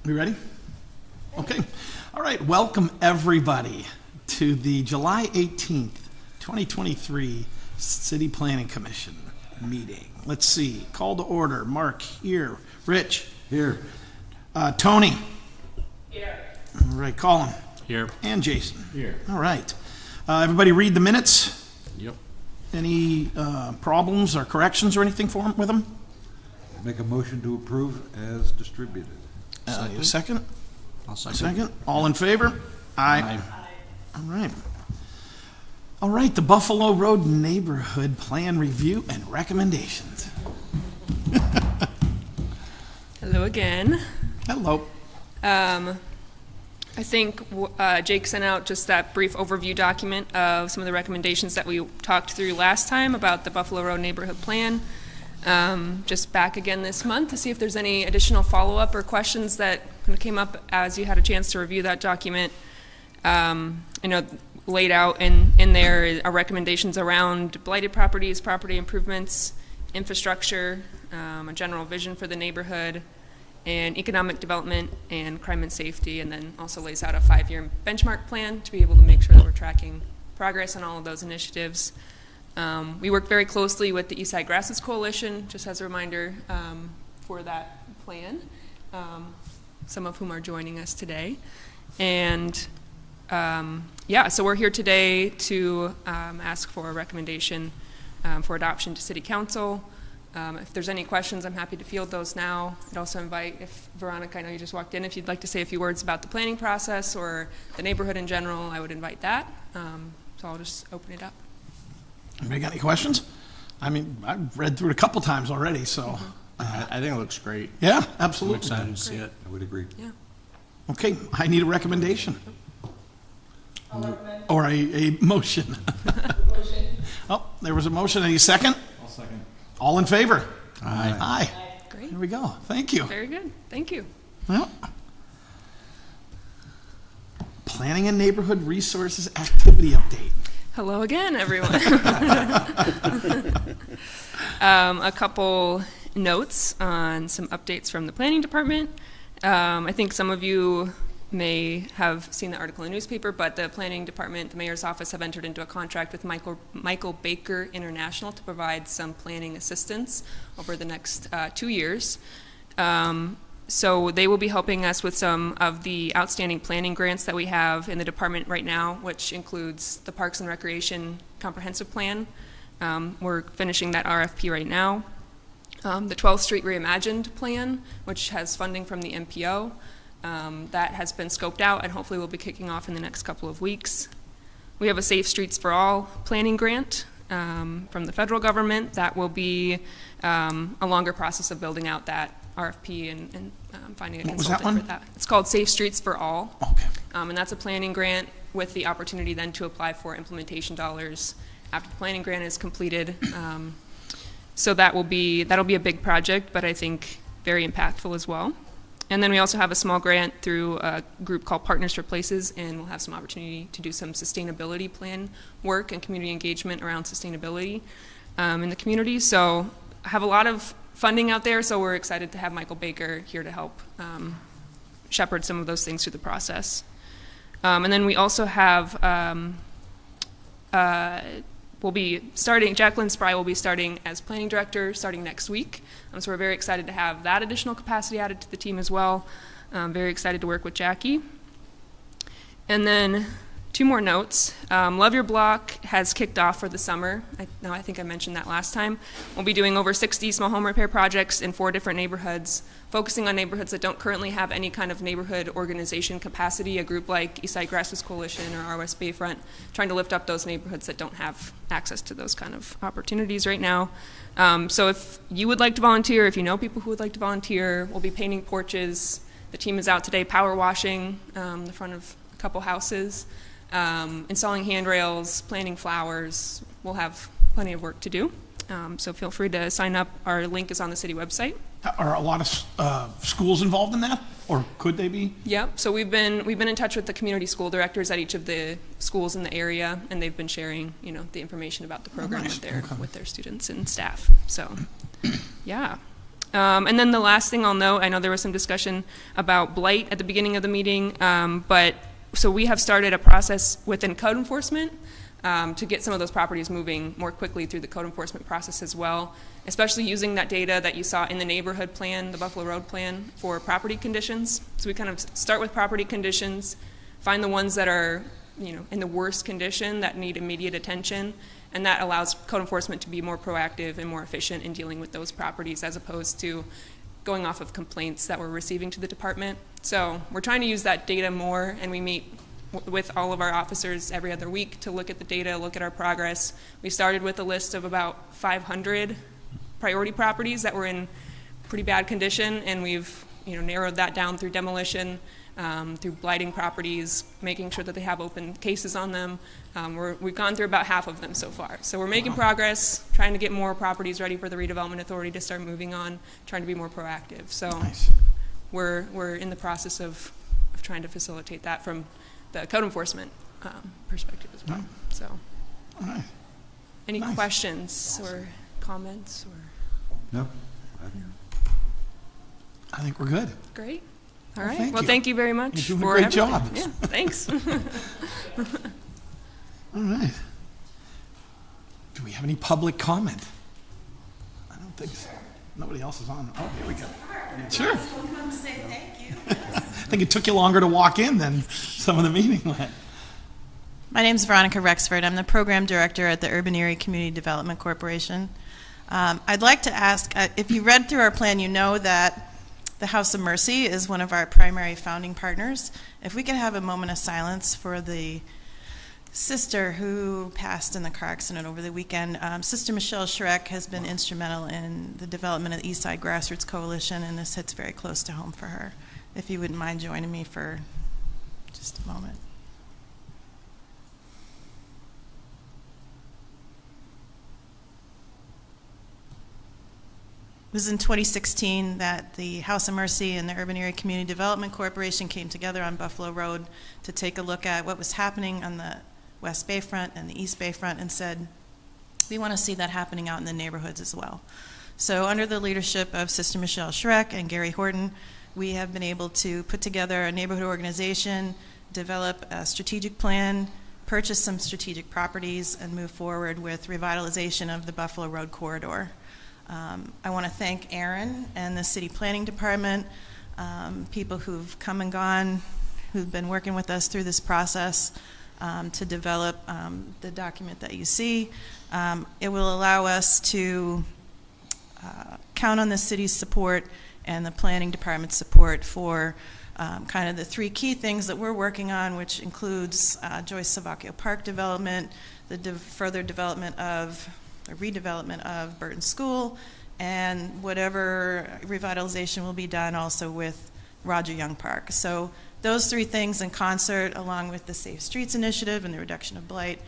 We ready? Okay. All right. Welcome, everybody, to the July 18th, 2023 City Planning Commission meeting. Let's see. Call to order. Mark, here. Rich. Here. Tony. Here. All right. Colin. Here. And Jason. Here. All right. Everybody read the minutes. Yep. Any problems or corrections or anything with them? Make a motion to approve as distributed. A second? I'll second. Second. All in favor? Aye. All right. All right, the Buffalo Road Neighborhood Plan Review and Recommendations. Hello again. Hello. I think Jake sent out just that brief overview document of some of the recommendations that we talked through last time about the Buffalo Road Neighborhood Plan. Just back again this month to see if there's any additional follow-up or questions that kind of came up as you had a chance to review that document. I know laid out in there are recommendations around blighted properties, property improvements, infrastructure, a general vision for the neighborhood, and economic development and crime and safety, and then also lays out a 5-year benchmark plan to be able to make sure that we're tracking progress on all of those initiatives. We work very closely with the Eastside Grasses Coalition, just as a reminder, for that plan, some of whom are joining us today. And so we're here today to ask for a recommendation for adoption to City Council. If there's any questions, I'm happy to field those now. I'd also invite, if Veronica, I know you just walked in, if you'd like to say a few words about the planning process or the neighborhood in general, I would invite that. So I'll just open it up. Anybody got any questions? I mean, I've read through it a couple times already, so. I think it looks great. Yeah, I'm absolutely. excited to see it. I would agree. Yeah. Okay, I need a recommendation. Or a motion. Oh, there was a motion. Any second? I'll second. All in favor? Aye. Aye. Great. There we go. Thank you. Very good. Thank you. Well, Planning and Neighborhood Resources Activity Update. Hello again, everyone. A couple notes on some updates from the planning department. I think some of you may have seen the article in the newspaper, but the planning department, the mayor's office, have entered into a contract with Michael Baker International to provide some planning assistance over the next 2 years. So they will be helping us with some of the outstanding planning grants that we have in the department right now, which includes the Parks and Recreation Comprehensive Plan. We're finishing that RFP right now. The 12th Street Reimagined Plan, which has funding from the MPO. That has been scoped out and hopefully will be kicking off in the next couple of weeks. We have a Safe Streets for All planning grant from the federal government. That will be a longer process of building out that RFP and finding a consultant for that. It's called Safe Streets for All. Okay. And that's a planning grant with the opportunity then to apply for implementation dollars after the planning grant is completed. So that'll be a big project, but I think very impactful as well. And then we also have a small grant through a group called Partners for Places, and we'll have some opportunity to do some sustainability plan work and community engagement around sustainability in the community. So I have a lot of funding out there, so we're excited to have Michael Baker here to help shepherd some of those things through the process. And then we also have, we'll be starting, Jacqueline Spry will be starting as planning director starting next week. So we're very excited to have that additional capacity added to the team as well. Very excited to work with Jackie. And then 2 more notes. Love Your Block has kicked off for the summer. I think I mentioned that last time. We'll be doing over 60 small home repair projects in 4 different neighborhoods, focusing on neighborhoods that don't currently have any kind of neighborhood organization capacity, a group like Eastside Grasses Coalition or RWest Bayfront, trying to lift up those neighborhoods that don't have access to those kind of opportunities right now. So if you would like to volunteer, if you know people who would like to volunteer, we'll be painting porches. The team is out today power washing the front of a couple houses. Installing handrails, planting flowers. We'll have plenty of work to do. So feel free to sign up. Our link is on the city website. Are a lot of schools involved in that, or could they be? Yep. So we've been in touch with the community school directors at each of the schools in the area, and they've been sharing, the information about the program Nice. with their students and staff. So, yeah. And then the last thing I'll note, I know there was some discussion about blight at the beginning of the meeting, so we have started a process within code enforcement to get some of those properties moving more quickly through the code enforcement process as well, especially using that data that you saw in the neighborhood plan, the Buffalo Road plan, for property conditions. So we kind of start with property conditions, find the ones that are, in the worst condition that need immediate attention, and that allows code enforcement to be more proactive and more efficient in dealing with those properties as opposed to going off of complaints that we're receiving to the department. So we're trying to use that data more, and we meet with all of our officers every other week to look at the data, look at our progress. We started with a list of about 500 priority properties that were in pretty bad condition, and we've narrowed that down through demolition, through blighting properties, making sure that they have open cases on them. We've gone through about half of them so far. So we're making progress, trying to get more properties ready for the redevelopment authority to start moving on, trying to be more proactive. So Nice. we're in the process of trying to facilitate that from the code enforcement perspective as well. So All right. any Nice. questions or comments? No? I think we're good. Great. All Well, right. thank Well, you. thank you very much. You're doing a for great everything. job. Yeah, thanks. All right. Do we have any public comment? I don't think so. Nobody else is on. Oh, here we go. Sure. Come say thank you. I think it took you longer to walk in than some of the meeting went. My name's Veronica Rexford. I'm the program director at the Urban Erie Community Development Corporation. I'd like to ask, if you read through our plan, you know that the House of Mercy is one of our primary founding partners. If we could have a moment of silence for the sister who passed in the car accident over the weekend. Sister Michelle Schreck has been instrumental in the development of the East Side Grassroots Coalition, and this hits very close to home for her. If you wouldn't mind joining me for just a moment. It was in 2016 that the House of Mercy and the Urban Erie Community Development Corporation came together on Buffalo Road to take a look at what was happening on the West Bayfront and the East Bayfront and said, we want to see that happening out in the neighborhoods as well. So under the leadership of Sister Michelle Schreck and Gary Horton, we have been able to put together a neighborhood organization, develop a strategic plan, purchase some strategic properties, and move forward with revitalization of the Buffalo Road corridor. I want to thank Aaron and the City Planning Department, people who've come and gone, who've been working with us through this process to develop the document that you see. It will allow us to count on the city's support and the Planning Department's support for kind of the three key things that we're working on, which includes Joyce Savacchio Park development, the further development of a redevelopment of Burton School, and whatever revitalization will be done also with Roger Young Park. So those three things in concert, along with the Safe Streets Initiative and the reduction of blight,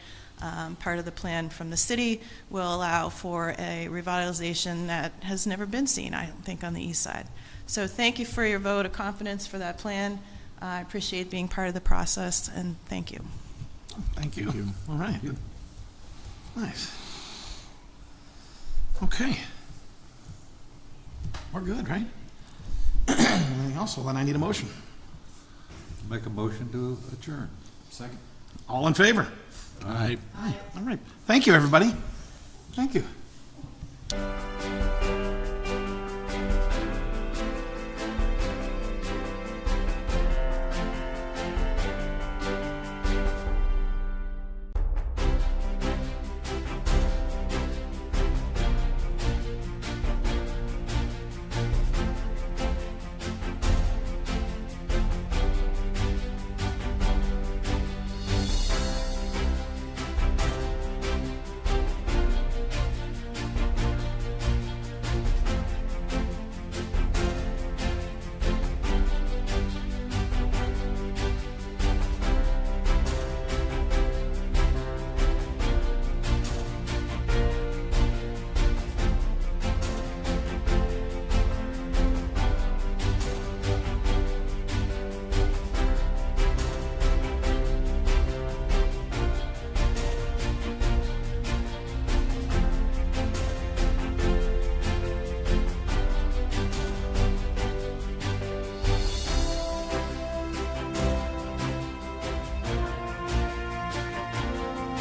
part of the plan from the city, will allow for a revitalization that has never been seen, I think, on the east side. So thank you for your vote of confidence for that plan. I appreciate being part of the process, and thank you. Thank you. Thank you. All right. Nice. Okay. We're good, right? Anything else? Well, then I need a motion. Make a motion to adjourn. Second. All in favor? All right. All right. Thank you, everybody. Thank you.